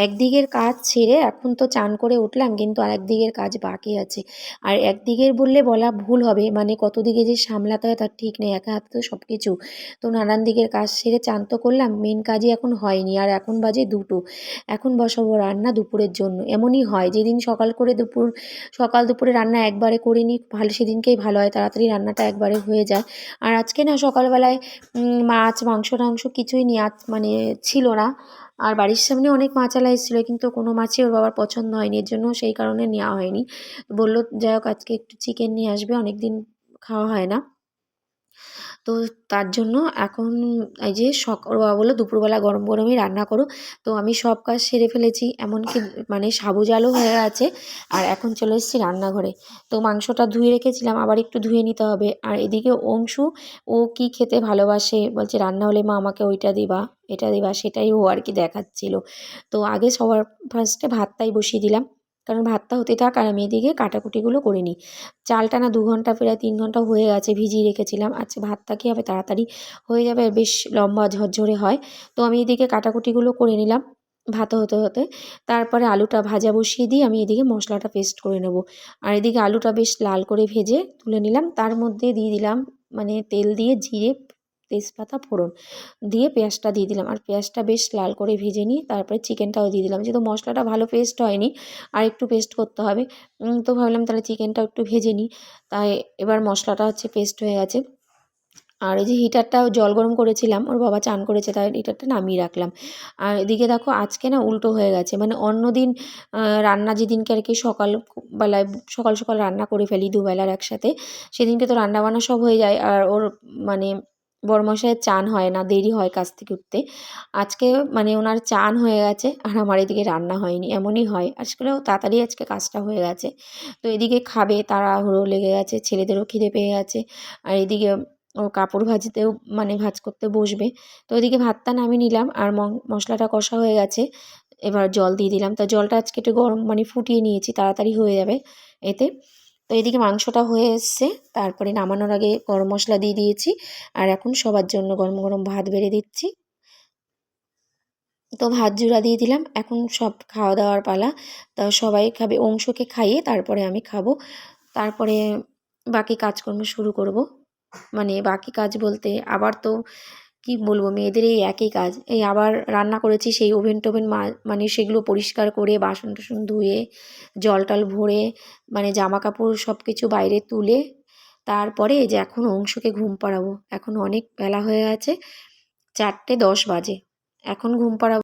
একদিকের কাজ ছেড়ে এখন তো চান করে উঠলাম, কিন্তু আর একদিকের কাজ বাকি আছে। আর একদিকের বললে বলা ভুল হবে, মানে কত দিকে যে সামলাতে হয় তার ঠিক নেই, একা হাতে তো সব কিছু। তো নানান দিকের কাজ সেরে চান তো করলাম, মেন কাজই এখন হয়নি। আর এখন বাজে 2টো। এখন বসাবো রান্না দুপুরের জন্য। এমনই হয়, যেদিন সকাল দুপুরে রান্না একবারে করে নিই ভালো, সেদিনকেই ভালো হয়, তাড়াতাড়ি রান্নাটা একবারে হয়ে যায়। আর আজকে না সকালবেলায় মাছ মাংস টাংস কিছুই নিয়ে মানে ছিল না। আর বাড়ির সামনে অনেক মাছালা এসেছিলো, কিন্তু কোনো মাছই ওর বাবার পছন্দ হয়নি, এর জন্য সেই কারণে নেওয়া হয়নি। বললো যাই হোক আজকে একটু চিকেন নিয়ে আসবে, অনেক দিন খাওয়া হয় না। তো তার জন্য এখন এই যে ওর বাবা বললো দুপুরবেলা গরম গরমই রান্না করো। তো আমি সব কাজ সেরে ফেলেছি, এমনকি মানে সাবু জালও হয়ে আছে। আর এখন চলে এসেছি রান্নাঘরে। তো মাংসটা ধুয়ে রেখেছিলাম, আবার একটু ধুয়ে নিতে হবে। আর এদিকে অংশু, ও কি খেতে ভালোবাসে, বলছে রান্না হলে মা আমাকে ওইটা দিবা এটা দিবা, সেটাই ও আর কি দেখাচ্ছিল। তো আগে সবার ফার্স্টে ভাতটাই বসিয়ে দিলাম, কারণ ভাতটা হতে থাক আর আমি এদিকে কাটাকুটিগুলো করে নিই। চালটা না 2 ঘন্টা প্রায় 3 ঘন্টা হয়ে গেছে ভিজিয়ে রেখেছিলাম। আচ্ছা ভাতটা কী হবে, তাড়াতাড়ি হয়ে যাবে, বেশ লম্বা ঝরঝরে হয়। তো আমি এদিকে কাটাকুটিগুলো করে নিলাম ভাত হতে হতে। তারপরে আলুটা ভাজা বসিয়ে দিয়ে আমি এদিকে মশলাটা পেস্ট করে নেব। আর এদিকে আলুটা বেশ লাল করে ভেজে তুলে নিলাম। তার মধ্যে দিয়ে দিলাম মানে তেল দিয়ে জিরে তেজপাতা ফোড়ন দিয়ে পেঁয়াজটা দিয়ে দিলাম। আর পেঁয়াজটা বেশ লাল করে ভেজে নিয়ে তারপরে চিকেনটাও দিয়ে দিলাম। যেহেতু মশলাটা ভালো পেস্ট হয়নি, আর একটু পেস্ট করতে হবে। তো ভাবলাম তাহলে চিকেনটাও একটু ভেজে নিই। তাই এবার মশলাটা পেস্ট হয়ে গেছে। আর এই যে হিটারটাও জল গরম করেছিলাম, ওর বাবা চান করেছে তাই হিটারটা নামিয়ে রাখলাম। আর এদিকে দেখো আজকে না উল্টো হয়ে গেছে, মানে অন্যদিন রান্না যেদিনকে আর কি বেলায় সকাল সকাল রান্না করে ফেলি দুবেলার একসাথে, সেদিনকে তো রান্নাবান্না সব হয়ে যায়। আর ওর মানে বড়মশাইয়ের চান হয় না, দেরি হয় কাজ থেকে উঠতে। আজকে মানে ওনার চান হয়ে গেছে আর আমার এদিকে রান্না হয়নি, এমনই হয়। আজকেও তাড়াতাড়ি আজকে কাজটা হয়ে গেছে। তো এদিকে খাবে তাড়াহুড়ো লেগে গেছে, ছেলেদেরও খিদে পেয়ে গেছে। আর এদিকে ও কাপড় ভাজতেও মানে ভাঁজ করতে বসবে। তো ওইদিকে ভাতটা নামিয়ে নিলাম আর মশলাটা কষা হয়ে গেছে। এবার জল দিয়ে দিলাম। তা জলটা আজকে একটু গরম মানে ফুটিয়ে নিয়েছি, তাড়াতাড়ি হয়ে যাবে এতে। তো এদিকে মাংসটা হয়ে এসছে, তারপরে নামানোর আগে গরম মশলা দিয়ে দিয়েছি। আর এখন সবার জন্য গরম গরম ভাত বেড়ে দিচ্ছি। তো ভাত জুড়া দিয়ে দিলাম, এখন সব খাওয়া দাওয়ার পালা। তা সবাই খাবে, অংশকে খাইয়ে তারপরে আমি খাবো। তারপরে বাকি কাজকর্ম শুরু করব। মানে বাকি কাজ বলতে আবার তো কি বলবো, মেয়েদের এই একই কাজ। এই আবার রান্না করেছি, সেই ওভেন টোভেন মানে সেগুলো পরিষ্কার করে বাসন টাসন ধুয়ে জল টল ভরে মানে জামা কাপড় সব কিছু বাইরে তুলে তারপরে এই যে এখন অংশকে ঘুম পাড়াবো। এখন অনেক বেলা হয়ে গেছে, 4:10 বাজে, এখন ঘুম পাড়াবো।